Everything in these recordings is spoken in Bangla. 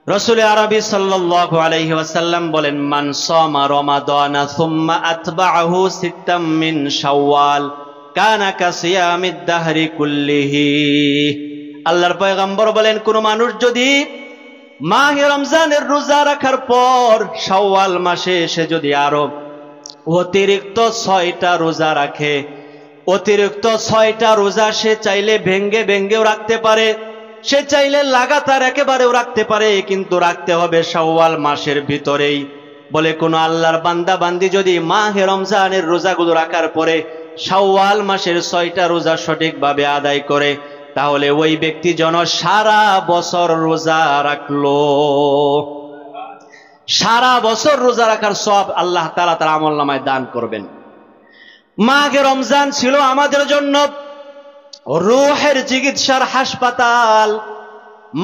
রাসূল আরবি সাল্লাল্লাহু আলাইহি ওয়াসাল্লাম বলেন, মান সামা রমাদানা সুম্মা আতবাআহু সিত্তাম মিন শাওয়াল কানা কাসিয়ামিদ দাহরি কুল্লিহি। আল্লাহর পয়গম্বর বলেন, কোন মানুষ যদি মাহে রমজানের রোজা রাখার পর শাওয়াল মাসে সে যদি আরো অতিরিক্ত 6টা রোজা রাখে, অতিরিক্ত 6টা রোজা সে চাইলে ভেঙ্গে ভেঙ্গেও রাখতে পারে, সে চাইলে লাগাতার একেবারেও রাখতে পারে, কিন্তু রাখতে হবে শাওয়াল মাসের ভিতরেই। বলে কোন আল্লাহর বান্দা বান্দি যদি মাহে রমজানের রোজাগুলো রাখার পরে শাওয়াল মাসের 6টা রোজা সঠিকভাবে আদায় করে, তাহলে ওই ব্যক্তি যেন সারা বছর রোজা রাখলো। সারা বছর রোজা রাখার সওয়াব আল্লাহ তাআলা তার আমলনামায় দান করবেন। মাহে রমজান ছিল আমাদের জন্য রূহের চিকিৎসার হাসপাতাল।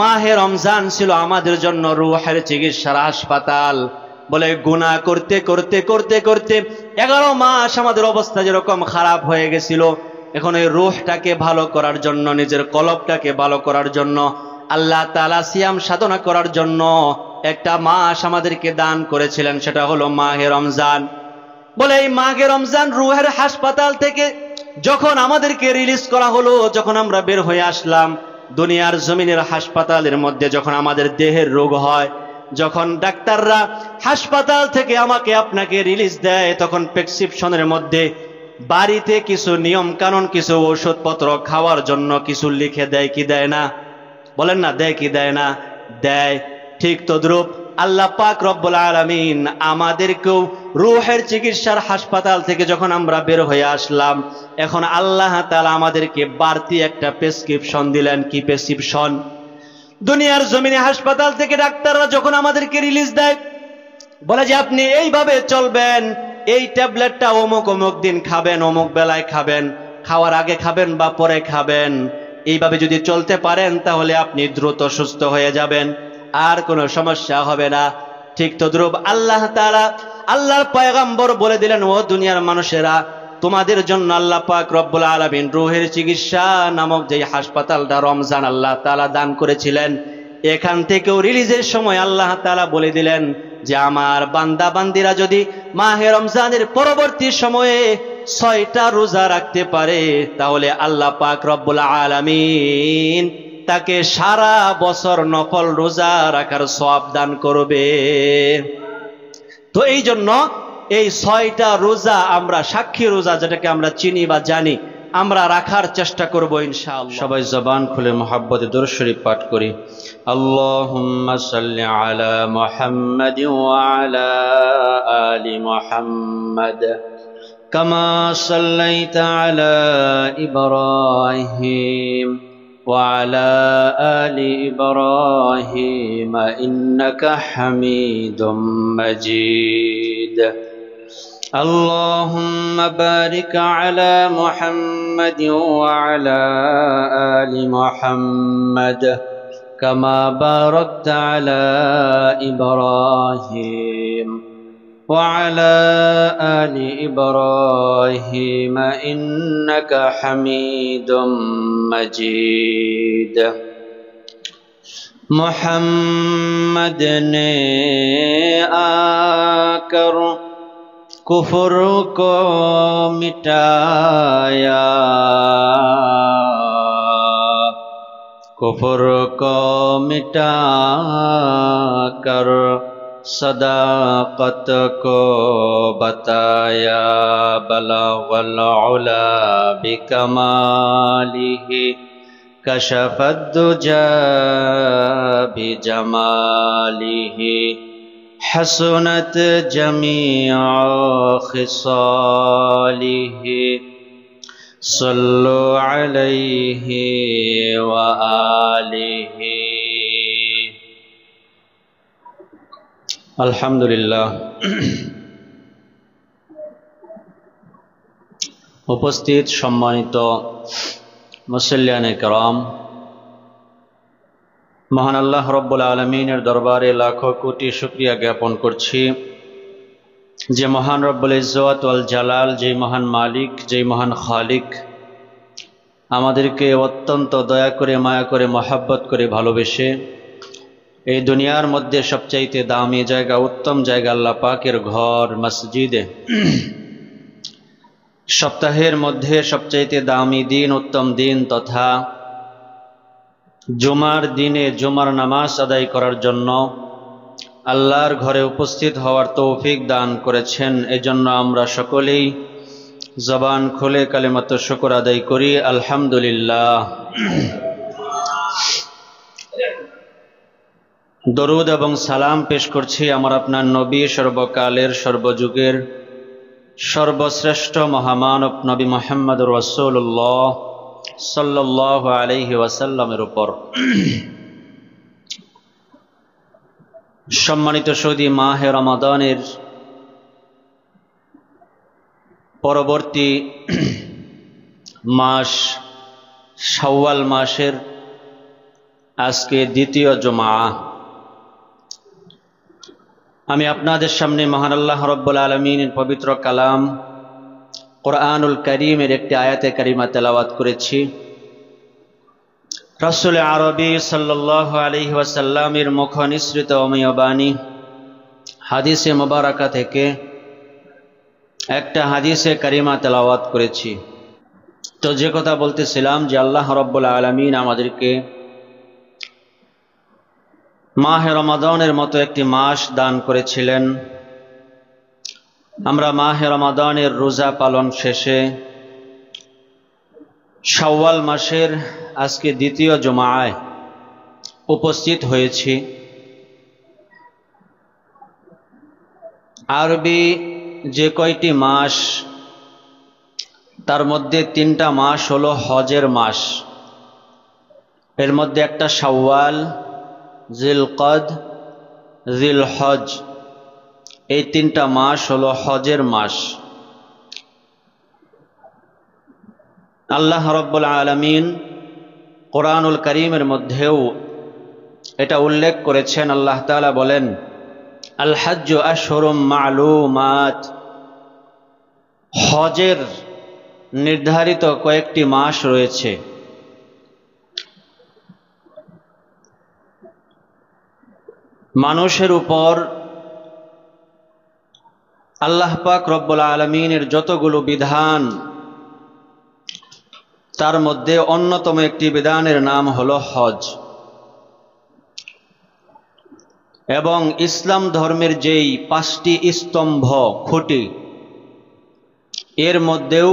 মাহে রমজান ছিল আমাদের জন্য রূহের চিকিৎসার হাসপাতাল। বলে গুনাহ করতে করতে করতে করতে 11 মাস আমাদের অবস্থা যেরকম খারাপ হয়ে গেছিল, এখন এই রূহটাকে ভালো করার জন্য, নিজের কলবটাকে ভালো করার জন্য, আল্লাহ তাআলা সিয়াম সাধনা করার জন্য একটা মাস আমাদেরকে দান করেছিলেন, সেটা হলো মাহে রমজান। বলে এই মাহে রমজান রূহের হাসপাতাল থেকে যখন আমাদেরকে রিলিজ করা হলো, যখন আমরা বের হয়ে আসলাম দুনিয়ার জমিনের হাসপাতালের মধ্যে, যখন আমাদের দেহের রোগ হয়, যখন ডাক্তাররা হাসপাতাল থেকে আমাকে আপনাকে রিলিজ দেয়, তখন প্রেসক্রিপশনের মধ্যে বাড়িতে কিছু নিয়ম কানুন, কিছু ওষুধপত্র খাওয়ার জন্য কিছু লিখে দেয় কি দেয় না? বলেন না, দেয় কি দেয় না? দেয়। ঠিক তদ্রূপ আল্লাহ পাক রব্বুল আলামিন আমাদেরকেও রূহের চিকিৎসার হাসপাতাল থেকে যখন আমরা বের হয়ে আসলাম, এখন আল্লাহ তাআলা আমাদেরকে বাড়তি একটা প্রেসক্রিপশন দিলেন। কি প্রেসক্রিপশন? দুনিয়ার জমিনে হাসপাতাল থেকে ডাক্তাররা যখন আমাদেরকে রিলিজ দেয়, বলে যে আপনি এইভাবে চলবেন, এই ট্যাবলেটটা অমুক অমুক দিন খাবেন, অমুক বেলায় খাবেন, খাওয়ার আগে খাবেন বা পরে খাবেন, এইভাবে যদি চলতে পারেন তাহলে আপনি দ্রুত সুস্থ হয়ে যাবেন, আর কোনো সমস্যা হবে না। ঠিক তদ্রূপ আল্লাহ তাআলা, আল্লাহর পয়গম্বর বলে দিলেন, ও দুনিয়ার মানুষেরা, তোমাদের জন্য আল্লাহ পাক রব্বুল আলামিন রূহের চিকিৎসা নামক যে হাসপাতালটা রমজান আল্লাহ তাআলা দান করেছিলেন, এখান থেকেও রিলিজের সময় আল্লাহ তাআলা বলে দিলেন যে আমার বান্দা বান্দিরা যদি মাহে রমজানের পরবর্তী সময়ে 6টা রোজা রাখতে পারে, তাহলে আল্লাহ পাক রব্বুল আলামিন তাকে সারা বছর নফল রোজা রাখার সওয়াব দান করবে। তো এই জন্য এই 6টা রোজা আমরা, সাক্ষী রোজা যেটাকে আমরা চিনি বা জানি, আমরা রাখার চেষ্টা করব ইনশাআল্লাহ। সবাই জবান খুলে মুহাব্বতে দরুদ শরীফ পাঠ করি। আল্লাহুম্মা সাল্লি আলা মুহাম্মাদ ওয়া আলা আলি মুহাম্মাদ কামা সাল্লাইতা আলা ইব্রাহিম ওয়া আলা আলি ইব্রাহিম ইন্নাকা হামিদুম মাজিদ। اللهم بارك على محمد وعلى آل محمد كما باركت على إبراهيم وعلى آل إبراهيم إنك حميد مجيد। محمد ने आकर कुफर को मिटाया, कुफर को मिटा कर सदाकत को बताया। बलगल उला बिकमालिही कशफद दुजा बिजमालिही हसनत जमीअ खिसालिही सल्लु अलैहि व आलिहि। আলহামদুলিল্লাহ। উপস্থিত সম্মানিত মুসল্লিয়ানে কেরাম, মহান আল্লাহ রব্বুল আলমিনের দরবারে লাখো কোটি শুকরিয়া জ্ঞাপন করছি যে মহান রব্বুল ইজ্জত ওয়াল জালাল, যে মহান মালিক, যে মহান খালিক আমাদেরকে অত্যন্ত দয়া করে, মায়া করে, মহাব্বত করে, ভালোবেসে এই দুনিয়ার মধ্যে সবচাইতে দামি জায়গা, উত্তম জায়গা আল্লাহ পাকের ঘর মসজিদে। সপ্তাহের মধ্যে সবচাইতে দামি দিন, উত্তম দিন তথা জুমার দিনে জুমার নামাজ আদায় করার জন্য আল্লাহর ঘরে উপস্থিত হওয়ার তৌফিক দান করেছেন। এজন্য আমরা সকলেই জবান খুলে কালিমাত শুকর আদায় করি, আলহামদুলিল্লাহ। দরুদ এবং সালাম পেশ করছি আমার আপনার নবী, সর্বকালের সর্বযুগের সর্বশ্রেষ্ঠ মহামানব নবী মুহাম্মদ রাসূলুল্লাহ সাল্লাল্লাহু আলাইহি ওয়াসাল্লামের উপর। সম্মানিত সৌদি, মাহে রমাদানের পরবর্তী মাস শাওয়াল মাসের আজকে দ্বিতীয় জুমা। আমি আপনাদের সামনে মহান আল্লাহ রাব্বুল আলামিনের পবিত্র কালাম কোরআনুল কারীমের একটি আয়াতে কারিমা তেলাওয়াত করেছি। রাসূল আরবি সাল্লাল্লাহু আলাইহি ওয়াসাল্লামের মুখ নিঃসৃত অমীয় বাণী হাদিসে মুবারাকা থেকে একটা হাদিসে কারিমা তেলাওয়াত করেছি। তো যে কথা বলতেছিলাম যে আল্লাহ রাব্বুল আলামিন আমাদেরকে মাহে রমাদানের মতো একটি মাস দান করেছিলেন। আমরা মাহে রমাদানের রোজা পালন শেষে শাওয়াল মাসের আজকে দ্বিতীয় জুমায় উপস্থিত হয়েছি। আরবি যে কয়টি মাস, তার মধ্যে 3টা মাস হলো হজের মাস। এর মধ্যে একটা শাওয়াল, জিলকদ, জিলহজ, এই 3টা মাস হলো হজের মাস। আল্লাহ রাব্বুল আলামিন কোরআনুল কারীমের মধ্যেও এটা উল্লেখ করেছেন। আল্লাহ তাআলা বলেন, আল হজ্জু আশহুরুম মা'লুমাত, হজের নির্ধারিত কয়েকটি মাস রয়েছে। মানুষের উপর আল্লাহ পাক রব্বুল আলামিনের যতগুলো বিধান, তার মধ্যে অন্যতম একটি বিধানের নাম হলো হজ। এবং ইসলাম ধর্মের যেই 5টি স্তম্ভ, খুঁটি, এর মধ্যেও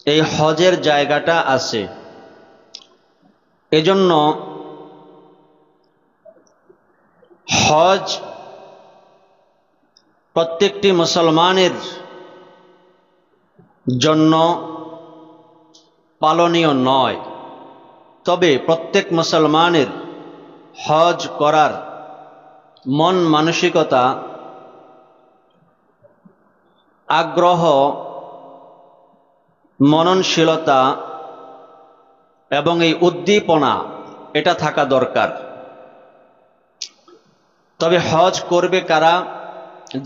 এই হজের জায়গাটা আছে। এজন্য হজ প্রত্যেকটি মুসলমানের জন্য পালনীয় নয়, তবে প্রত্যেক মুসলমানের হজ করার মন মানসিকতা, আগ্রহ, মননশীলতা এবং এই উদ্দীপনা এটা থাকা দরকার। তবে হজ করবে কারা?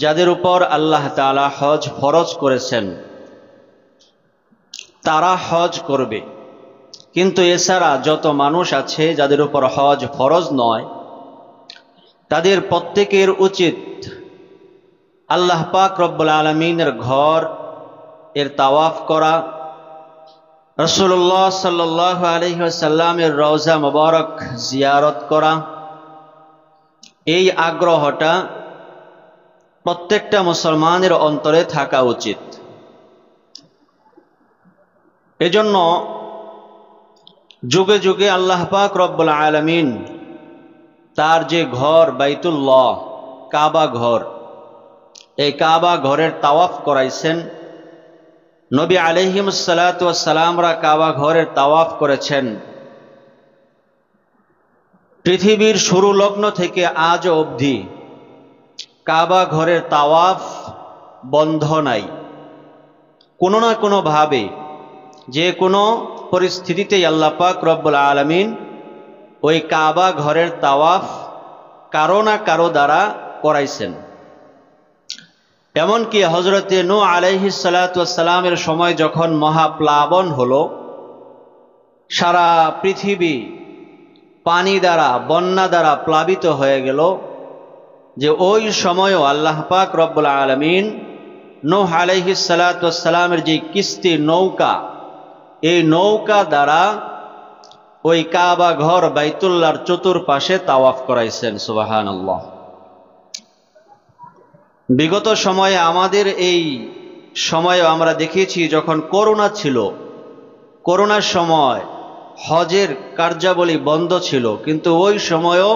যাদের উপর আল্লাহ তাআলা হজ ফরজ করেছেন তারা হজ করবে। কিন্তু এছাড়া যত মানুষ আছে যাদের উপর হজ ফরজ নয়, তাদের প্রত্যেকের উচিত আল্লাহ পাক রব্বুল আলামিনের ঘর এর তাওয়াফ করা, রাসূলুল্লাহ সাল্লাল্লাহু আলাইহি ওয়াসাল্লামের রওজা মুবারক জিয়ারত করা। এই আগ্রহটা প্রত্যেকটা মুসলমানের অন্তরে থাকা উচিত। এজন্য যুগে যুগে আল্লাহ পাক রব্বুল আলামিন তার যে ঘর বাইতুল্লাহ, কাবা ঘর, এই কাবা ঘরের তাওয়াফ করাইছেন। নবী আলাইহিস সালাতু ওয়াস সালামরা কাবা ঘরের তাওয়াফ করেছেন। পৃথিবীর শুরু লগ্ন থেকে আজ অবধি কাবা ঘরের তাওয়াফ বন্ধ নাই। কোনো না কোনো ভাবে, যে কোনো পরিস্থিতিতেই আল্লাহ পাক রব্বুল আলামিন ওই কাবা ঘরের তাওয়াফ কারো না কারো দ্বারা করাইছেন। এমনকি হযরতে নূহ আলাইহিস সালাতু ওয়াস সালামের সময় যখন মহাপ্লাবন হলো, সারা পৃথিবী পানি দ্বারা, বন্যা দ্বারা প্লাবিত হয়ে গেল, যে ওই সময়ও আল্লাহ পাক রব্বুল আলামিন নূহ আলাইহিস সালাতু ওয়াস সালামের যে কিস্তি নৌকা, এই নৌকা দ্বারা ওই কাবা ঘর বাইতুল্লাহর চতুর্পাশে তাওয়াফ করাইছেন। সুবহানাল্লাহ। বিগত সময়ে আমাদের এই সময়ে আমরা দেখেছি, যখন করোনা ছিল, করোনার সময় হজের কার্যাবলী বন্ধ ছিল, কিন্তু ওই সময়ও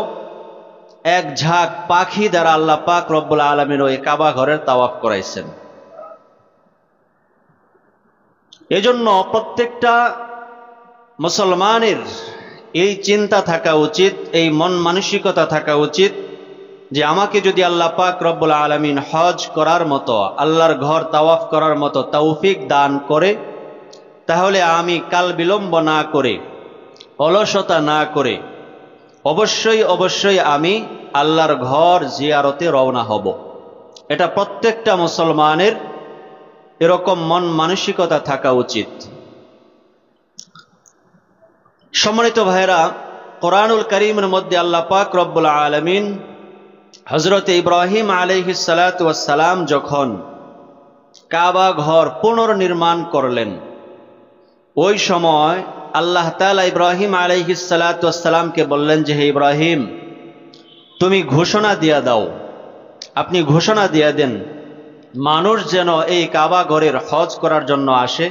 এক ঝাঁক পাখি দ্বারা আল্লাহ পাক রব্বুল আলামিন ওই কাবা ঘরের তাওয়াফ করাইছেন। এজন্য প্রত্যেকটা মুসলমানের এই চিন্তা থাকা উচিত, এই মন মানসিকতা থাকা উচিত, যে আমাকে যদি আল্লাহ পাক রব্বুল আলামিন হজ করার মতো, আল্লাহর ঘর তাওয়াফ করার মতো তৌফিক দান করে, তাহলে আমি কাল বিলম্ব না করে, অলসতা না করে অবশ্যই অবশ্যই আমি আল্লাহর ঘর জিয়ারতে রওনা হব। এটা প্রত্যেকটা মুসলমানের এরকম মন মানসিকতা থাকা উচিত। সম্মানিত ভাইরা, কোরআনুল কারীমের মধ্যে আল্লাহ পাক রব্বুল আলামিন হযরত ইব্রাহিম আলাইহিস সালাতু ওয়াস সালাম যখন কাবা ঘর পুনর্নির্মাণ করলেন, ওই সময় আল্লাহ তাআলা ইব্রাহিম আলাইহিস সালাতু ওয়াস সালামকে বললেন যে, হে ইব্রাহিম, তুমি ঘোষণা দিয়া দাও, আপনি ঘোষণা দিয়া দেন, মানুষ যেন এই কাবা ঘরের হজ করার জন্য আসে,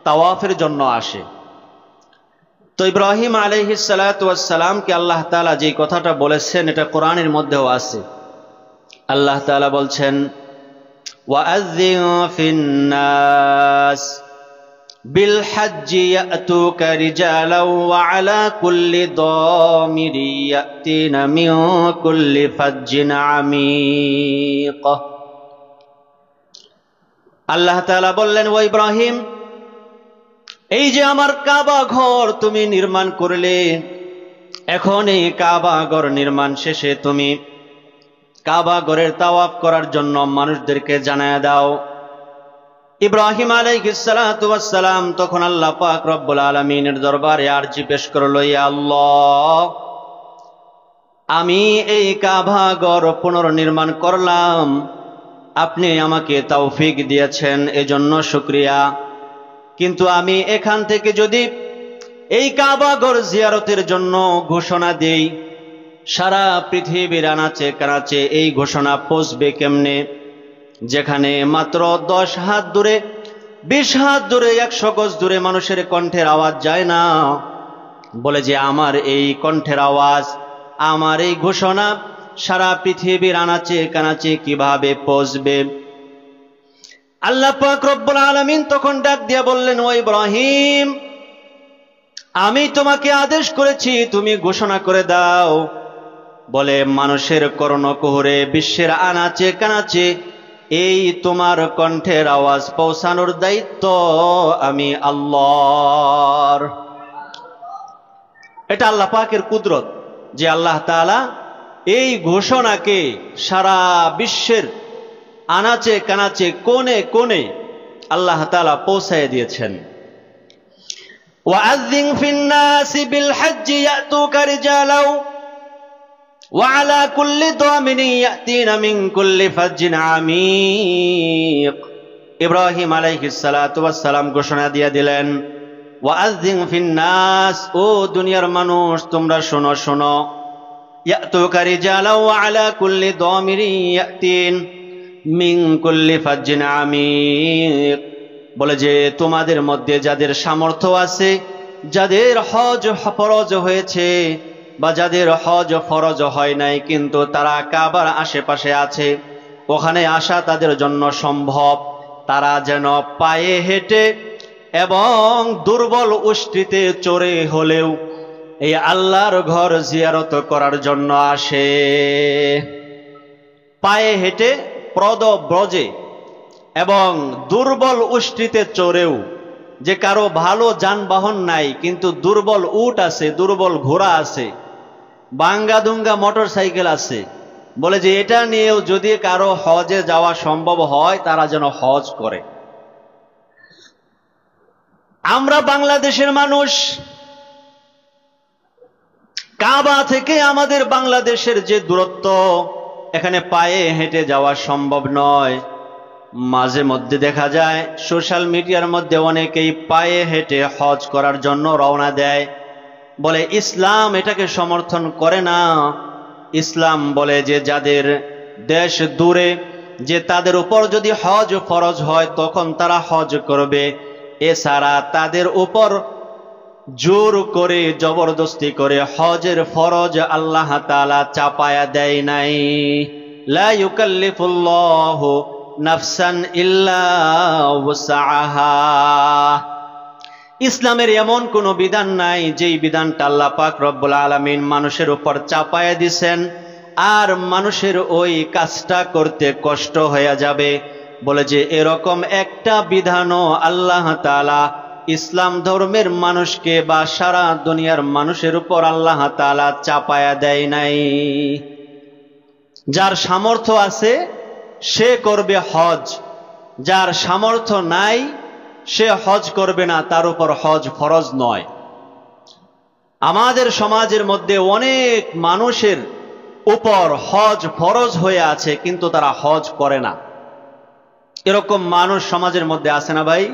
তাওয়াফের জন্য আসে। তো ইব্রাহিম আলাইহিস সালাতু ওয়াস সালামকে আল্লাহ তাআলা যে কথাটা বলেছেন, এটা কোরআনের মধ্যেও আছে। আল্লাহ তাআলা বলছেন, ওয়াআযযিন ফিন্নাস বিল হজ্জি ইয়াতুকা রিজালাও ওয়া আলা কুল্লি দামিরি ইয়াতিনা মিন কুল্লি ফাজ্জিন আমিক। আল্লাহ তাআলা বললেন, ও ইব্রাহিম, এই যে আমার কাবা ঘর তুমি নির্মাণ করলে, এখন এই কাবা ঘর নির্মাণ শেষে তুমি কাবা ঘরের তাওয়াফ করার জন্য মানুষদেরকে জানায়া দাও। ইব্রাহিম আলাইহিস সালাতু ওয়াস সালাম তখন আল্লাহ পাক রব্বুল আলামিনের দরবারে আরজি পেশ করল, ইয়া আল্লাহ, আমি এই কাবা ঘর পুনর্নির্মাণ করলাম, আপনি আমাকে তৌফিক দিয়েছেন, এজন্য শুকরিয়া। কিন্তু আমি এখান থেকে যদি এই কাবা ঘর জিয়ারতের জন্য ঘোষণা দেই, সারা পৃথিবীর আনাচে কানাচে এই ঘোষণা পৌঁছবে কেমনে, যেখানে মাত্র 10 হাত দূরে, 20 হাত দূরে, 100 গজ দূরে মানুষের কণ্ঠের আওয়াজ যায় না। বলে যে আমার এই কণ্ঠের আওয়াজ, আমার এই ঘোষণা সারা পৃথিবীর আনাচে কানাচে কিভাবে পৌঁছবে? আল্লাহ পাক রব্বুল আলামিন তখন ডাক দিয়া বললেন, ও ইব্রাহিম, আমি তোমাকে আদেশ করেছি, তুমি ঘোষণা করে দাও। বলে মানুষের কর্ণকুহরে, বিশ্বের আনাচে কানাচে এই তোমার কণ্ঠের আওয়াজ পৌঁছানোর দায়িত্ব আমি আল্লাহর। এটা আল্লাহ পাকের কুদরত, যে আল্লাহ তাআলা এই ঘোষণাকে সারা বিশ্বের আনাচে কানাচে কোণে কোণে আল্লাহ তাআলা পৌঁছায় দিয়েছেন। ওয়াআযযিন ফিন্নাসি বিল হজ্জি ইয়াতুকা রিজালাও ওয়া আলা কুল্লি দামিনি ইয়াতিনা মিন কুল্লি ফাজ্জিন আমিক। ইব্রাহিম আলাইহিস সালাতু ওয়াস সালাম ঘোষণা দিয়ে দিলেন, ওয়াআযযিন ফিন্নাস, ও দুনিয়ার মানুষ তোমরা শোনো শোনো, ইয়াতুকা রিজালাও ওয়া আলা কুল্লি দামিরি ইয়াতিন মিন কুল্লি ফাজ্জিন আমিক। বলে যে তোমাদের মধ্যে যাদের সামর্থ্য আছে, যাদের হজ ফরজ হয়েছে বা যাদের হজ ফরজ হয় নাই কিন্তু তারা কাবার আশেপাশে আছে, ওখানে আসা তাদের জন্য সম্ভব, তারা যেন পায়ে হেঁটে এবং দুর্বল উষ্ট্রিতে চড়ে হলেও এই আল্লাহর ঘর জিয়ারত করার জন্য আসে। পায়ে হেঁটে পদব্রজে এবং দুর্বল উষ্ট্রিতে চড়েও, যে কারো ভালো যানবাহন নাই কিন্তু দুর্বল উট আছে, দুর্বল ঘোড়া আছে, বাঙ্গা দুঙ্গা মোটর সাইকেল আছে, বলে যে এটা নিয়েও যদি কারো হজে যাওয়া সম্ভব হয় তারা যেন হজ করে। আমরা বাংলাদেশের মানুষ কাবা থেকে আমাদের বাংলাদেশের যে দূরত্ব, এখানে পায়ে হেঁটে যাওয়া সম্ভব নয়। মাঝে মধ্যে দেখা যায় সোশ্যাল মিডিয়ার মধ্যে অনেকেই পায়ে হেঁটে হজ করার জন্য রওনা দেয়, বলে ইসলাম এটাকে সমর্থন করে না। ইসলাম বলে যে যাদের দেশ দূরে, যে তাদের উপর যদি হজ ফরজ হয় তখন তারা হজ করবে, এছাড়া তাদের উপর জোর করে জবরদস্তি করে হজের ফরজ আল্লাহ তাআলা চাপায়া দেয় নাই। লা ইউকাল্লিফুল্লাহু নাফসান ইল্লা ওয়াসআহা। ইসলামের এমন কোন বিধান নাই যেই বিধানটা আল্লাহ পাক রব্বুল আলামিন মানুষের উপর চাপায়া দিছেন আর মানুষের ওই কাজটা করতে কষ্ট হয়ে যাবে, বলে যে এরকম একটা বিধানও আল্লাহ তাআলা ইসলাম ধর্মের মানুষকে বা সারা দুনিয়ার মানুষের উপর আল্লাহ তাআলা চাপায়া দেয় নাই। যার সামর্থ্য আছে সে করবে হজ, যার সামর্থ্য নাই সে হজ করবে না, তার উপর হজ ফরজ নয়। আমাদের সমাজের মধ্যে অনেক মানুষের উপর হজ ফরজ হয়ে আছে কিন্তু তারা হজ করে না। এরকম মানুষ সমাজের মধ্যে আছে না ভাই?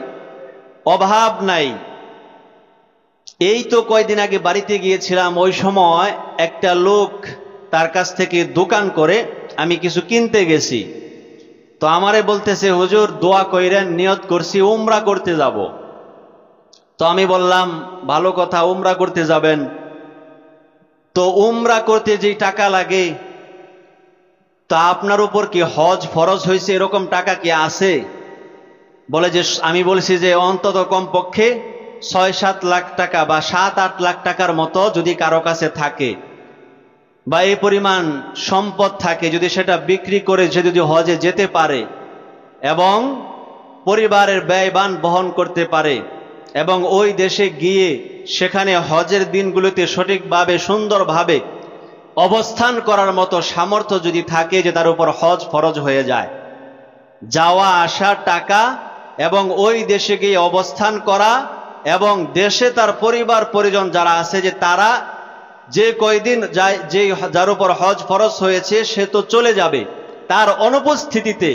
অভাব নাই। এই তো কয়দিন আগে বাড়িতে গিয়েছিলাম, ওই সময় একটা লোক তার কাছ থেকে দোকান করে আমি কিছু কিনতে গেছি, তো আমারে বলতেছে হুজুর দোয়া কইরেন, নিয়ত করছি উমরা করতে যাব। তো আমি বললাম ভালো কথা, উমরা করতে যাবেন, তো উমরা করতে যে টাকা লাগে তা আপনার উপর কি হজ ফরজ হয়েছে এরকম টাকা কি আছে? বলে যে আমি বলছি যে অন্তত কমপক্ষে ৬-৭ লাখ টাকা বা ৭-৮ লাখ টাকার মতো যদি কারো কাছে থাকে বা এই পরিমাণ সম্পদ থাকে, যদি সেটা বিক্রি করে সে যদি হজে যেতে পারে এবং পরিবারের ব্যয়বান বহন করতে পারে এবং ওই দেশে গিয়ে সেখানে হজের দিনগুলোতে সঠিকভাবে সুন্দরভাবে অবস্থান করার মতো সামর্থ্য যদি থাকে যে তার উপর হজ ফরজ হয়ে যায়, যাওয়া আসা টাকা এবং ওই দেশে গিয়ে অবস্থান করা এবং দেশে তার পরিবার পরিজন যারা আছে যে তারা যে কয়দিন যায়, যে যার উপর হজ ফরজ হয়েছে সে তো চলে যাবে, তার অনুপস্থিতিতে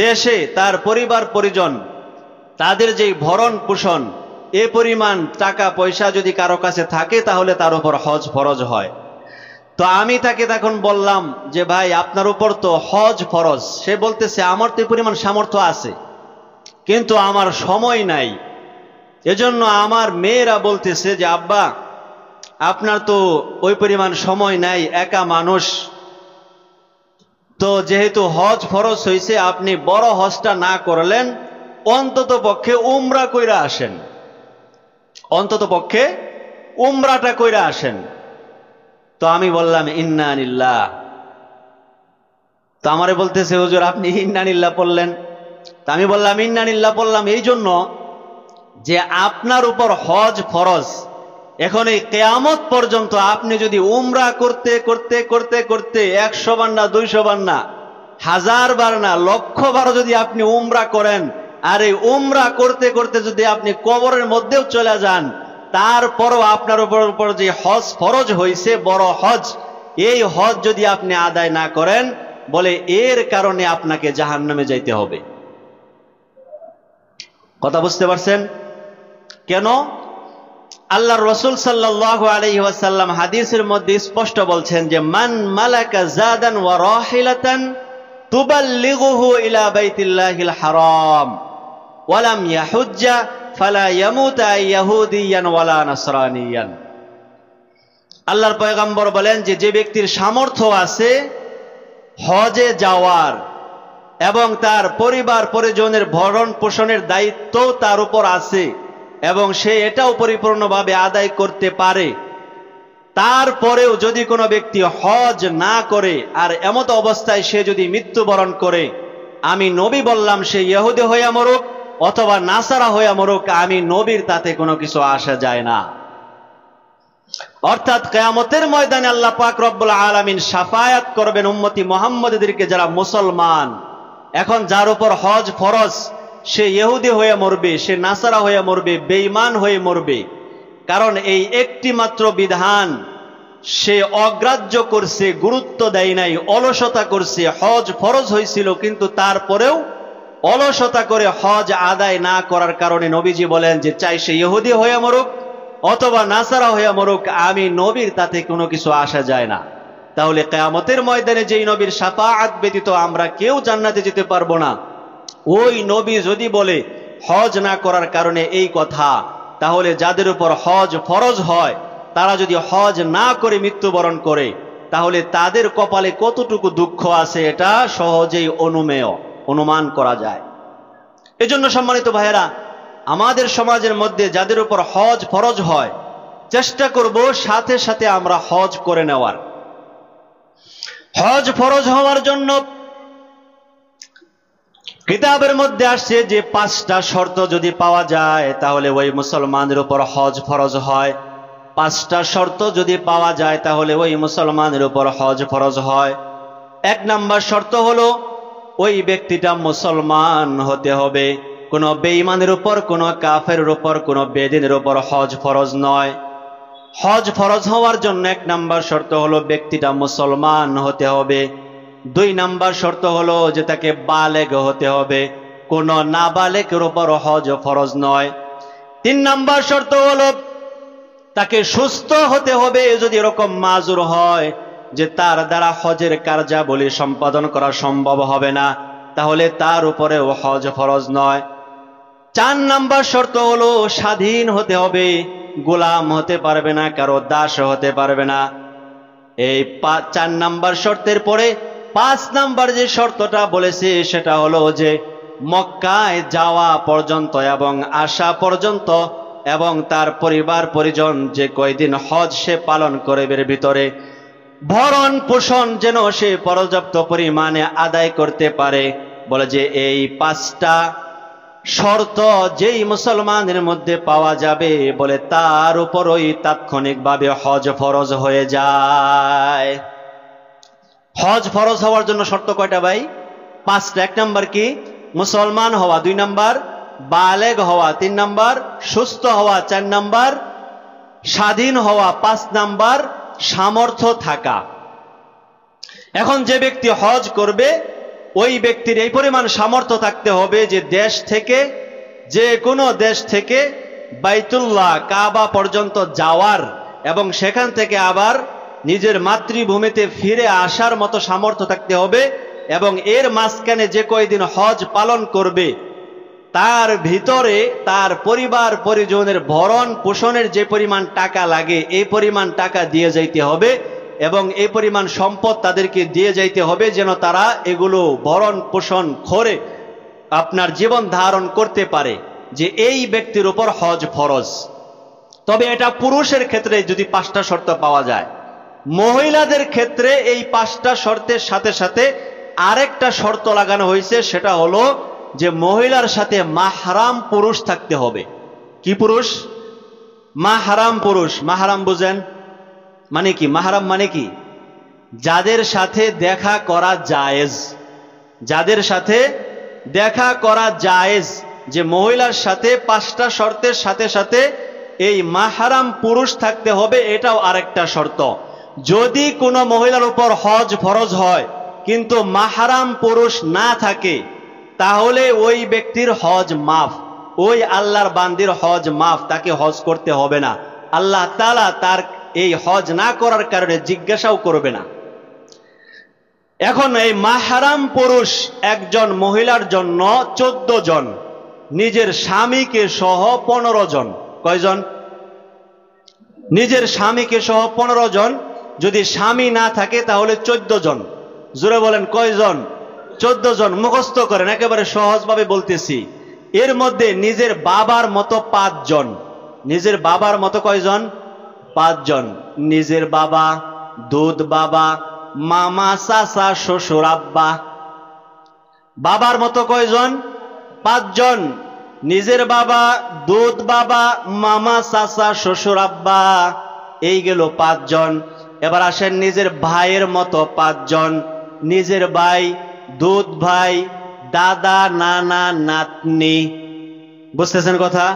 দেশে তার পরিবার পরিজন তাদের যে ভরণ পোষণ এ পরিমাণ টাকা পয়সা যদি কারো কাছে থাকে তাহলে তার উপর হজ ফরজ হয়। তো আমি তাকে তখন বললাম যে ভাই আপনার উপর তো হজ ফরজ। সে বলতেছে আমার তো এই পরিমাণ সামর্থ্য আছে কিন্তু আমার সময় নাই। এজন্য আমার মেয়েরা বলতেছে যে আব্বা আপনার তো ওই পরিমাণ সময় নাই, একা মানুষ, তো যেহেতু হজ ফরজ হয়েছে আপনি বড় হজটা না করলেন, অন্তত পক্ষে উমরা কইরা আসেন, অন্তত পক্ষে উমরাটা কইরা আসেন। তো আমি বললাম ইন্না লিল্লাহ। তো আমারে বলতেছে হুজুর আপনি ইন্না লিল্লাহ পড়লেন। তা আমি বললাম ইন্না লিল্লাহ পড়লাম এই জন্য যে আপনার উপর হজ ফরজ, এখন এই কিয়ামত পর্যন্ত আপনি যদি উমরা করতে করতে করতে করতে 100 বার না 200 বার না 1000 বার না 1,000,000 বার যদি আপনি উমরা করেন, আর এই উমরা করতে করতে যদি আপনি কবরের মধ্যেও চলে যান, তারপরও আপনার উপর যে হজ ফরজ হয়েছে বড় হজ, এই হজ যদি আপনি আদায় না করেন, বলে এর কারণে আপনাকে জাহান্নামে যাইতে হবে। কথা বুঝতে পারছেন? কেন? আল্লাহর রাসূল সাল্লাল্লাহু আলাইহি ওয়াসাল্লাম হাদিসের মধ্যে স্পষ্ট বলছেন যে মান মালাকা জাদান ওয়া রাহিলাতান তুবাল্লিগুহু ইলা বাইতিল্লাহিল হারাম ওয়া লাম ইয়াহুজ্জা ফালা ইয়ামুতা ইয়াহুদিয়ান ওয়ালা নাসরানিয়ান। আল্লাহর পয়গম্বর বলেন যে যে ব্যক্তির সামর্থ্য আছে হজে যাওয়ার এবং তার পরিবার পরিজনের ভরণ পোষণের দায়িত্ব তার উপর আছে এবং সে এটাও পরিপূর্ণভাবে আদায় করতে পারে, তারপরেও যদি কোনো ব্যক্তি হজ না করে আর এমত অবস্থায় সে যদি মৃত্যুবরণ করে, আমি নবী বললাম সে ইহুদি হইয়া মরুক অথবা নাসারা হইয়া মরুক, আমি নবীর তাতে কোনো কিছু আসা যায় না। অর্থাৎ কিয়ামতের ময়দানে আল্লাহ পাক রব্বুল আলামিন শাফায়াত করবেন উম্মতি মুহাম্মদীদেরকে যারা মুসলমান। এখন যার উপর হজ ফরজ সে ইহুদি হয়ে মরবে, সে নাসারা হয়ে মরবে, বেঈমান হয়ে মরবে, কারণ এই একটি মাত্র বিধান সে অগ্রাহ্য করছে, গুরুত্ব দেয় নাই, অলসতা করছে। হজ ফরজ হয়েছিল কিন্তু তারপরেও অলসতা করে হজ আদায় না করার কারণে নবীজি বলেন যে চাই সে ইহুদি হয়ে মরুক অথবা নাসারা হয়ে মরুক, আমি নবীর তাতে কোনো কিছু আসা যায় না। তাহলে কিয়ামতের ময়দানে যেই নবীর শাফাআত ব্যতীত আমরা কেউ জান্নাতে যেতে পারবো না, ওই নবী যদি বলে হজ না করার কারণে এই কথা, তাহলে যাদের উপর হজ ফরজ হয় তারা যদি হজ না করে মৃত্যুবরণ করে, তাহলে তাদের কপালে কতটুকু দুঃখ আছে এটা সহজেই অনুমান করা যায়। এজন্য সম্মানিত ভাইয়েরা, আমাদের সমাজের মধ্যে যাদের উপর হজ ফরজ হয় চেষ্টা করব সাথে সাথে আমরা হজ করে নেওয়ার। হজ ফরজ হওয়ার জন্য কিতাবের মধ্যে আসছে যে 5টা শর্ত যদি পাওয়া যায় তাহলে ওই মুসলমানের উপর হজ ফরজ হয়। 5টা শর্ত যদি পাওয়া যায় তাহলে ওই মুসলমানের উপর হজ ফরজ হয়। 1 নাম্বার শর্ত হলো ওই ব্যক্তিটা মুসলমান হতে হবে। কোনো বেঈমানের উপর, কোনো কাফেরের উপর, কোনো বেদিনের উপর হজ ফরজ নয়। হজ ফরজ হওয়ার জন্য 1 নাম্বার শর্ত হলো ব্যক্তিটা মুসলমান হতে হবে। 2 নাম্বার শর্ত হলো যে তাকে বালেগ হতে হবে, কোনো নাবালেগের উপর হজ ফরজ নয়। 3 নাম্বার শর্ত হলো তাকে সুস্থ হতে হবে। যদি এরকম মাজুর হয় যে তার দ্বারা হজের কার্যাবলী সম্পাদন করা সম্ভব হবে না, তাহলে তার উপরেও হজ ফরজ নয়। 4 নাম্বার শর্ত হলো স্বাধীন হতে হবে, গোলাম হতে পারবে না, কারো দাস হতে পারবে না। এই 4 নাম্বার শর্তের পরে 5 নাম্বার যে শর্তটা বলেছে সেটা হলো যে মক্কায় যাওয়া পর্যন্ত এবং আসা পর্যন্ত এবং তার পরিবার পরিজন যে কয়দিন হজ সে পালন করবে এর ভিতরে ভরণ পোষণ যেন সে পর্যাপ্ত পরিমাণে আদায় করতে পারে। বলে যে এই 5টা শর্ত যেই মুসলমানের মধ্যে পাওয়া যাবে বলে তার উপরই তাৎক্ষণিকভাবে হজ ফরজ হয়ে যায়। হজ ফরজ হওয়ার জন্য শর্ত কয়টা ভাই? 5টা। 1 নাম্বার কি? মুসলমান হওয়া। 2 নাম্বার বালেগ হওয়া। 3 নাম্বার সুস্থ হওয়া। 4 নাম্বার স্বাধীন হওয়া। 5 নাম্বার সামর্থ্য থাকা। এখন যে ব্যক্তি হজ করবে ওই ব্যক্তির এই পরিমাণ সামর্থ্য থাকতে হবে যে দেশ থেকে, যে কোনো দেশ থেকে বাইতুল্লাহ কাবা পর্যন্ত যাওয়ার এবং সেখান থেকে আবার নিজের মাতৃভূমিতে ফিরে আসার মতো সামর্থ্য থাকতে হবে। এবং এর মাঝখানে যে কয়দিন হজ পালন করবে তার ভিতরে তার পরিবার পরিজনের ভরণ পোষণের যে পরিমাণ টাকা লাগে এই পরিমাণ টাকা দিয়ে যাইতে হবে এবং এই পরিমাণ সম্পদ তাদেরকে দিয়ে যাইতে হবে যেন তারা এগুলো ভরণ পোষণ করে আপনার জীবন ধারণ করতে পারে, যে এই ব্যক্তির উপর হজ ফরজ। তবে এটা পুরুষের ক্ষেত্রে যদি 5টা শর্ত পাওয়া যায়। মহিলাদের ক্ষেত্রে এই 5টা শর্তের সাথে সাথে আরেকটা শর্ত লাগানো হয়েছে, সেটা হলো যে মহিলার সাথে মাহরাম পুরুষ থাকতে হবে। কি পুরুষ? মাহরাম পুরুষ। মাহরাম বুঝেন মানে কি? মাহরাম মানে কি? যাদের সাথে দেখা করা জায়েজ, যাদের সাথে দেখা করা জায়েজ। যে মহিলার সাথে 5টা শর্তের সাথে সাথে এই মাহরাম পুরুষ থাকতে হবে, এটাও আরেকটা শর্ত। যদি কোনো মহিলার উপর হজ ফরজ হয় কিন্তু মাহরাম পুরুষ না থাকে তাহলে ওই ব্যক্তির হজ মাফ, ওই আল্লাহর বান্দির হজ মাফ, তাকে হজ করতে হবে না। আল্লাহ তাআলা তার এই হজ না করার কারণে জিজ্ঞাসাও করবে না। এখন এই মাহরাম পুরুষ একজন মহিলার জন্য 14 জন, নিজের স্বামীকে সহ 15 জন। কয়জন? নিজের স্বামীকে সহ 15 জন। যদি স্বামী না থাকে তাহলে 14 জন। জোরে বলেন কয়জন? 14 জন। মুখস্থ করেন, একেবারে সহজভাবে বলতেছি। এর মধ্যে নিজের বাবার মতো 5 জন। নিজের বাবার মতো কয়জন? 5 জন। নিজের বাবা, দুধ বাবা, মামা, চাচা, শ্বশুর, আব্বা। বাবার মতো কয়জন? 5 জন। নিজের বাবা, দুধ বাবা, মামা, চাচা, শ্বশুর, আব্বা, এই গেল 5 জন। এবার আসেন নিজের ভাইয়ের মতো 5 জন। নিজের ভাই, দুধ ভাই, দাদা, নানা, নাতনি। বুঝতেছেন কথা?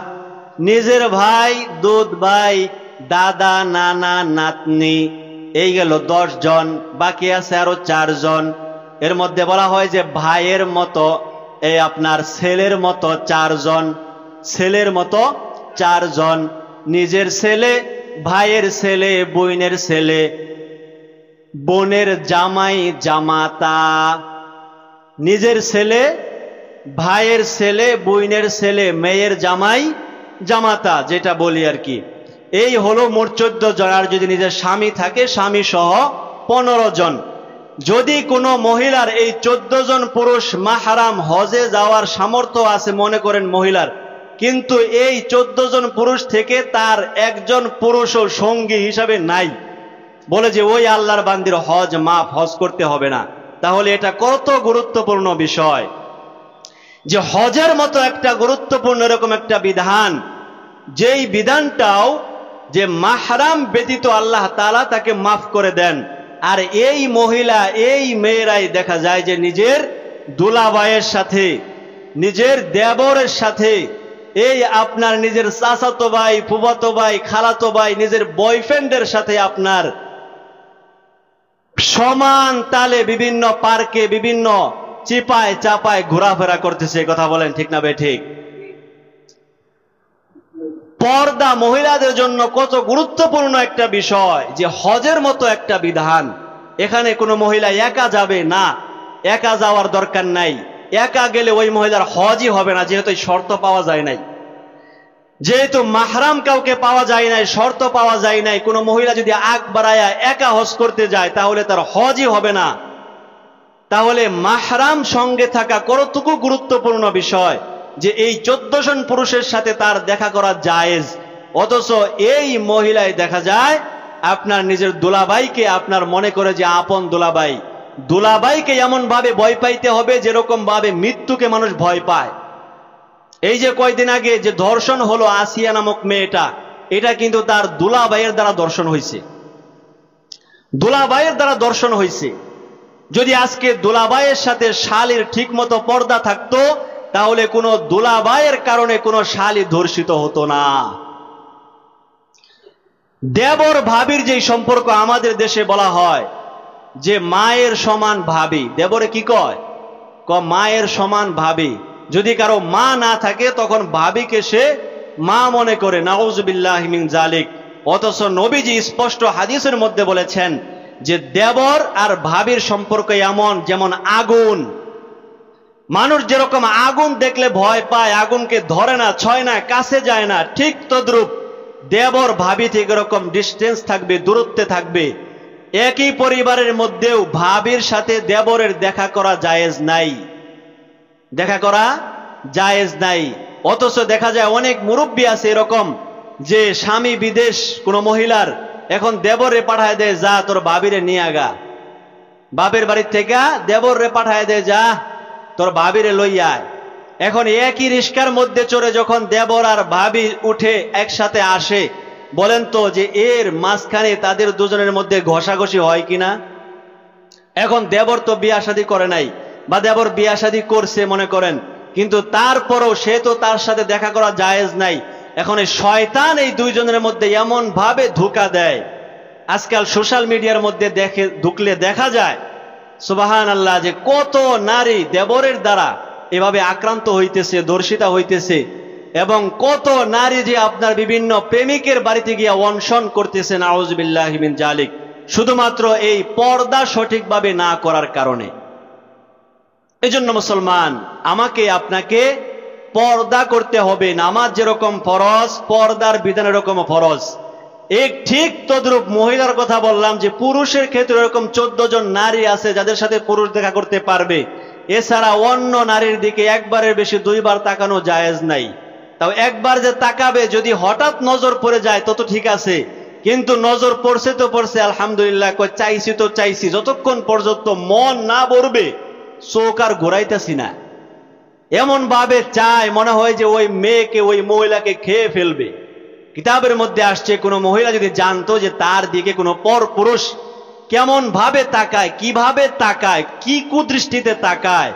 নিজের ভাই, দুধ ভাই, দাদা, নানা, নাতনি, এই গেল 10 জন, বাকি আছে আরো 4 জন। এর মধ্যে বলা হয় যে ভাইয়ের মতো এই আপনার ছেলের মতো 4 জন, ছেলের মতো 4 জন, নিজের ছেলে, ভাইয়ের ছেলে, বোনের ছেলে, বোনের জামাই জামাতা, নিজের ছেলে, ভাইয়ের ছেলে, বোনের ছেলে, মেয়ের জামাই জামাতা, যেটা বলি আর কি। এই হলো মোট 14 জন। আর যদি নিজের স্বামী থাকে, স্বামী সহ 15 জন। যদি কোনো মহিলার এই 14 জন পুরুষ মাহরাম হজে যাওয়ার সামর্থ্য আছে মনে করেন মহিলার, কিন্তু এই 14 জন পুরুষ থেকে তার একজন পুরুষও সঙ্গী হিসাবে নাই, বলে যে ওই আল্লাহর বান্দির হজ মাফ, হজ করতে হবে না, তাহলে এটা কত গুরুত্বপূর্ণ বিষয় যে হজের মতো একটা গুরুত্বপূর্ণ এরকম একটা বিধান, যেই বিধানটাও যে মাহরাম ব্যতীত আল্লাহ তাআলা তাকে মাফ করে দেন। আর এই মহিলা, এই মেয়েরাই দেখা যায় যে নিজের দুলাভাইয়ের সাথে, নিজের দেবরের সাথে, এই আপনার নিজের চাচাতো ভাই, ফুফাতো ভাই, খালাতো ভাই, নিজের বয়ফ্রেন্ডের সাথে আপনার সমান তালে বিভিন্ন পার্কে, বিভিন্ন চিপায় চাপায় ঘোরাফেরা করতেছে। কথা বলেন ঠিক না বেঠিক? পর্দা মহিলাদের জন্য কত গুরুত্বপূর্ণ একটা বিষয়, যে হজের মতো একটা বিধান। এখানে কোনো মহিলা একা যাবে না, একা যাওয়ার দরকার নাই। একা গেলে ওই মহিলার হজই হবে না, যেহেতু শর্ত পাওয়া যায় নাই, যেহেতু মাহরাম কাউকে পাওয়া যায় নাই, শর্ত পাওয়া যায় নাই। কোনো মহিলা যদি আগ বাড়ায়া একা হজ করতে যায় তাহলে তার হজই হবে না। তাহলে মাহরাম সঙ্গে থাকা কতটুকু গুরুত্বপূর্ণ বিষয়, যে এই 14 জন পুরুষের সাথে তার দেখা করা জায়েজ, অথচ এই মহিলায় দেখা যায় আপনার নিজের দুলাভাইকে আপনার মনে করে যে আপন দুলাভাই, দুলাভাইকে এমন ভাবে ভয় পাইতে হবে যেরকম ভাবে মৃত্যুকে মানুষ ভয় পায়। এই যে কয়দিন আগে যে ধর্ষণ হলো আসিয়া নামক মেয়েটা, এটা কিন্তু তার দুলাভাইয়ের দ্বারা ধর্ষণ হয়েছে, দুলাভাইয়ের দ্বারা ধর্ষণ হয়েছে। যদি আজকে দুলাভাইয়ের সাথে শালীর ঠিক মতো পর্দা থাকতো, তাহলে কোনো দুলাভাইয়ের কারণে কোনো শালী ধর্ষিত হতো না। দেবর ভাবির যে সম্পর্ক আমাদের দেশে বলা হয় যে মায়ের সমান ভাবি, দেবরে কি কয়? মায়ের সমান ভাবি। যদি কারো মা না থাকে তখন ভাবিকে সে মা মনে করে, নাউজুবিল্লাহি মিন জালিক। অথচ নবীজি স্পষ্ট হাদিসের মধ্যে বলেছেন যে দেবর আর ভাবির সম্পর্ক এমন যেমন আগুন। মানুষ যেরকম আগুন দেখলে ভয় পায়, আগুনকে ধরে না, ছয় না, কাছে যায় না, ঠিক তদ্রূপ দেবর ভাবি থেকে এরকম ডিস্টেন্স থাকবে, দূরত্বে থাকবে। একই পরিবারের মধ্যেও ভাবির সাথে দেবরের দেখা করা জায়েজ নাই, দেখা করা জায়েজ নাই। অথচ দেখা যায় অনেক মুরব্বী আছে এরকম, যে স্বামী বিদেশ কোন মহিলার, এখন দেবরে পাঠায় দেয়, যা তোর ভাবিরে নিয়ে আগা, বাপের বাড়ির থেকে দেবরে পাঠায় দেয়, যা তোর ভাবিরে লইয়া। এখন একই রিস্কার মধ্যে চড়ে যখন দেবর আর ভাবি উঠে একসাথে আসে, বলেন তো যে এর মাঝখানে তাদের দুজনের মধ্যে ঘষাঘষি হয় কিনা? এখন দেবর তো বিয়া শাদী করে নাই, বা দেবর বিয়া শাদী করছে মনে করেন, কিন্তু তারপরও সে তো তার সাথে দেখা করা জায়েজ নাই। এখন এই শয়তান এই দুইজনের মধ্যে এমন ভাবে ধোঁকা দেয়। আজকাল সোশ্যাল মিডিয়ার মধ্যে ঢুকলে দেখা যায় সুবহানাল্লাহ, যে কত নারী দেবরের দ্বারা এভাবে আক্রান্ত হইতেছে, ধর্ষিতা হইতেছে, এবং কত নারী যে আপনার বিভিন্ন প্রেমিকের বাড়িতে গিয়ে অনশন করতেছে, নাউজুবিল্লাহি মিন জালিক, শুধুমাত্র এই পর্দা সঠিকভাবে না করার কারণে। এজন্য মুসলমান, আমাকে আপনাকে পর্দা করতে হবে। নামাজ যেরকম ফরজ, পর্দার বিধান এরকম ফরজ। এক ঠিক তদ্রূপ মহিলার কথা বললাম, যে পুরুষের ক্ষেত্রে এরকম 14 জন নারী আছে যাদের সাথে পুরুষ দেখা করতে পারবে। এছাড়া অন্য নারীর দিকে একবারের বেশি 2 বার তাকানো জায়েজ নাই। তাও একবার যে তাকাবে, যদি হঠাৎ নজর পড়ে যায় তত ঠিক আছে, কিন্তু নজর পড়ছে তো পড়ছে, আলহামদুলিল্লাহ, চাইছি তো চাইছি, যতক্ষণ পর্যন্ত মন না ভরবে চোখ আর ঘোরাইতেছি না, এমন ভাবে চায় মনে হয় যে ওই মেয়েকে, ওই মহিলাকে খেয়ে ফেলবে। কিতাবের মধ্যে আসছে, কোন মহিলা যদি জানতো যে তার দিকে কোনো পর পুরুষ কেমন ভাবে তাকায়, কিভাবে তাকায়, কি কুদৃষ্টিতে তাকায়,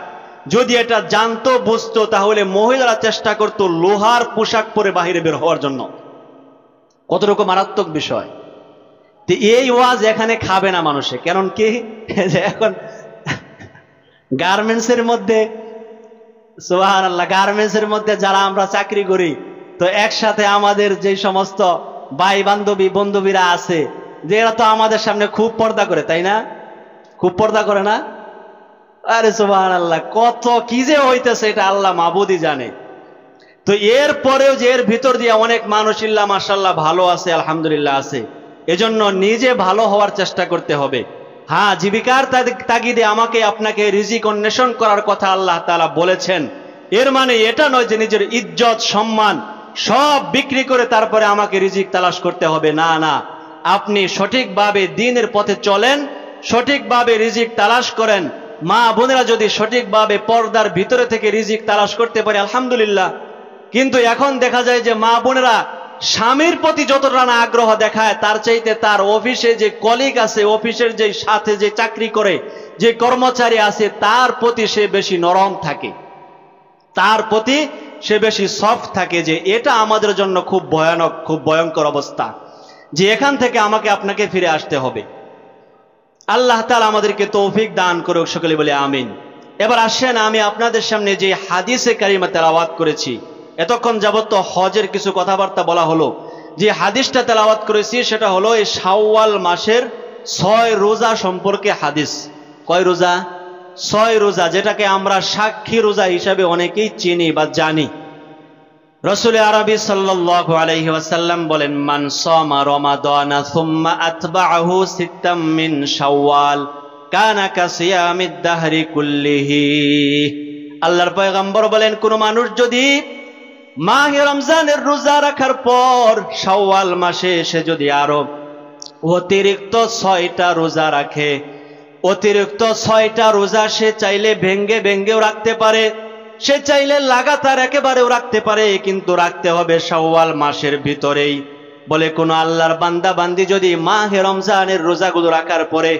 যদি এটা জানতো, বুঝতো, তাহলে মহিলারা চেষ্টা করতো লোহার পোশাক পরে বাহিরে বের হওয়ার জন্য। কতটুকু মারাত্মক বিষয়! তো এই ওয়াজ এখানে খাবে না মানুষে, কারণ কি যে এখন গার্মেন্টসের মধ্যে, সুবহানাল্লাহ, গার্মেন্টসের মধ্যে যারা আমরা চাকরি করি, তো একসাথে আমাদের যে সমস্ত ভাই বান্ধবী বন্ধুবীরা আছে, যে এরা তো আমাদের সামনে খুব পর্দা করে, তাই না? খুব পর্দা করে না? আরে সুবহানাল্লাহ, কত কি যে হইতেছে এটা আল্লাহ মাবুদই জানে। তো এর পরেও যে এর ভিতর দিয়ে অনেক মানুষ ইল্লাহ মাশাআল্লাহ ভালো আছে, আলহামদুলিল্লাহ আছে, এজন্য নিজে ভালো হওয়ার চেষ্টা করতে হবে। হ্যাঁ, জীবিকার তাগিদে আমাকে আপনাকে রিজিক অন্বেষণ করার কথা আল্লাহ তাআলা বলেছেন। এর মানে এটা নয় যে নিজের ইজ্জত সম্মান সব বিক্রি করে তারপরে আমাকে রিজিক তালাশ করতে হবে, না না। আপনি সঠিকভাবে দ্বীনের পথে চলেন, সঠিকভাবে রিজিক তালাশ করেন। মা বোনেরা যদি সঠিকভাবে পর্দার ভিতরে থেকে রিজিক তালাশ করতে পারে আলহামদুলিল্লাহ। কিন্তু এখন দেখা যায় যে মা বোনেরা স্বামীর প্রতি যতটা না আগ্রহ দেখায়, তার চাইতে তার অফিসে যে কলিগ আছে, অফিসের যে সাথে যে চাকরি করে যে কর্মচারী আছে, তার প্রতি সে বেশি নরম থাকে, তার প্রতি সে বেশি সফট থাকে। যে এটা আমাদের জন্য খুব ভয়ানক, খুব ভয়ঙ্কর অবস্থা, যে এখান থেকে আমাকে আপনাকে ফিরে আসতে হবে। আল্লাহ তাআলা আমাদেরকে তৌফিক দান করুক, সকলে বলে আমিন। এবার আসেন, আমি আপনাদের সামনে যে হাদিসে কারিমা তেলাওয়াত করেছি, এতক্ষণ যাবত তো হজের কিছু কথাবার্তা বলা হলো, যে হাদিসটা তেলাওয়াত করেছি সেটা হলো এই শাওয়াল মাসের 6 রোজা সম্পর্কে হাদিস। কয় রোজা? 6 রোজা, যেটাকে আমরা সাক্ষী রোজা হিসাবে অনেকেই চিনি বা জানি। রাসূল আরবি সাল্লাল্লাহু আলাইহি ওয়াসাল্লাম বলেন, মান সামা রমাদানা সুম্মা আতবাআহু সিত্তাম মিন শাওয়াল কানা কাসিয়ামিদ দাহরি কুল্লিহি। আল্লাহর পয়গম্বর বলেন, কোন মানুষ যদি মাহে রমজানের রোজা রাখার পর শাওয়াল মাসে সে যদি আরো অতিরিক্ত 6টা রোজা রাখে, অতিরিক্ত 6টা রোজা সে চাইলে ভেঙ্গে ভেঙ্গেও রাখতে পারে, সে চাইলে লাগাতার একেবারেও রাখতে পারে, কিন্তু রাখতে হবে শাওয়াল মাসের ভিতরেই। বলে কোন আল্লাহর বান্দা বান্দি যদি মাহে রমজানের রোজাগুলো রাখার পরে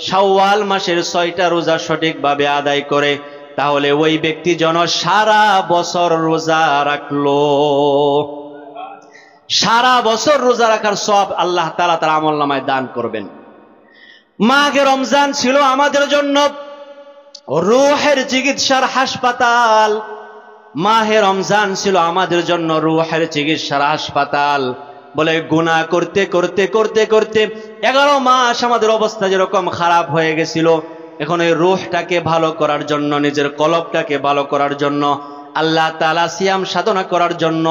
শাওয়াল মাসের 6টা রোজা সঠিকভাবে আদায় করে, তাহলে ওই ব্যক্তি যেন সারা বছর রোজা রাখলো। সারা বছর রোজা রাখার সওয়াব আল্লাহ তাআলা তার আমলনামায় দান করবেন। মাহে রমজান ছিল আমাদের জন্য রূহের চিকিৎসার হাসপাতাল। মাহে রমজান ছিল আমাদের জন্য রূহের চিকিৎসার হাসপাতাল। বলে গুনাহ করতে করতে করতে করতে 11 মাস আমাদের অবস্থা যেরকম খারাপ হয়ে গেছিল, এখন এই রূহটাকে ভালো করার জন্য, নিজের কলবটাকে ভালো করার জন্য, আল্লাহ তাআলা সিয়াম সাধনা করার জন্য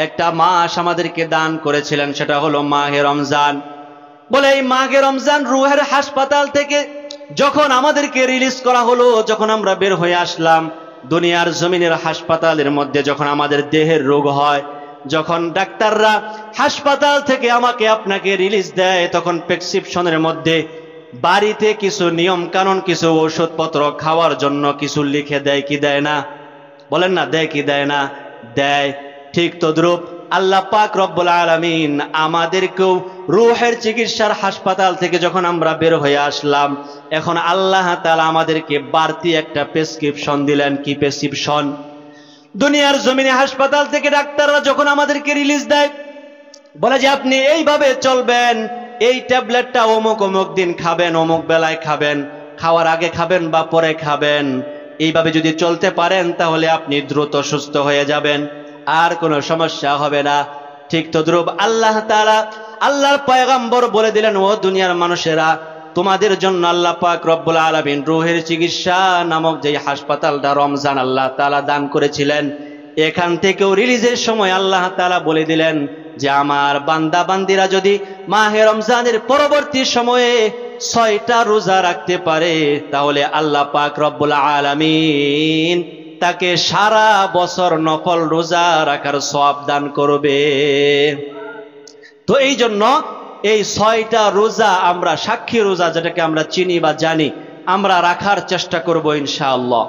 একটা মাস আমাদেরকে দান করেছিলেন, সেটা হলো মাহে রমজান। বলে এই মাহে রমজান রূহের হাসপাতাল থেকে যখন আমাদেরকে রিলিজ করা হলো, যখন আমরা বের হয়ে আসলাম দুনিয়ার জমিনের হাসপাতালের মধ্যে, যখন আমাদের দেহের রোগ হয়, যখন ডাক্তাররা হাসপাতাল থেকে আমাকে আপনাকে রিলিজ দেয়, তখন প্রেসক্রিপশনের মধ্যে বাড়িতে কিছু নিয়ম কানুন, কিছু ওষুধপত্র খাওয়ার জন্য কিছু লিখে দেয় কি দেয় না? বলেন না, দেয় কি দেয় না? দেয়। ঠিক তদ্রূপ আল্লাহ পাক রব্বুল আলামিন আমাদেরকেও রূহের চিকিৎসার হাসপাতাল থেকে যখন আমরা বের হয়ে আসলাম, এখন আল্লাহ তাআলা আমাদেরকে বাড়তি একটা প্রেসক্রিপশন দিলেন। কি প্রেসক্রিপশন? দুনিয়ার জমিনে হাসপাতাল থেকে ডাক্তাররা যখন আমাদেরকে রিলিজ দেয়, বলে যে আপনি এইভাবে চলবেন, এই ট্যাবলেটটা অমুক অমুক দিন খাবেন, অমুক বেলায় খাবেন, খাওয়ার আগে খাবেন বা পরে খাবেন, এইভাবে যদি চলতে পারেন তাহলে আপনি দ্রুত সুস্থ হয়ে যাবেন, আর কোনো সমস্যা হবে না। ঠিক তদ্রূপ আল্লাহ তাআলা, আল্লাহর পয়গম্বর বলে দিলেন, ও দুনিয়ার মানুষেরা, তোমাদের জন্য আল্লাহ পাক রব্বুল আলামিন রূহের চিকিৎসা নামক যে হাসপাতালটা রমজান আল্লাহ তাআলা দান করেছিলেন, এখান থেকেও রিলিজের সময় আল্লাহ তাআলা বলে দিলেন যে আমার বান্দা বান্দিরা যদি মাহে রমজানের পরবর্তী সময়ে 6টা রোজা রাখতে পারে, তাহলে আল্লাহ পাক রব্বুল আলামিন তাকে সারা বছর নফল রোজা রাখার সওয়াব দান করবে। তো এই জন্য এই 6টা রোজা আমরা সাক্ষী রোজা, যেটাকে আমরা চিনি বা জানি, আমরা রাখার চেষ্টা করব ইনশাআল্লাহ।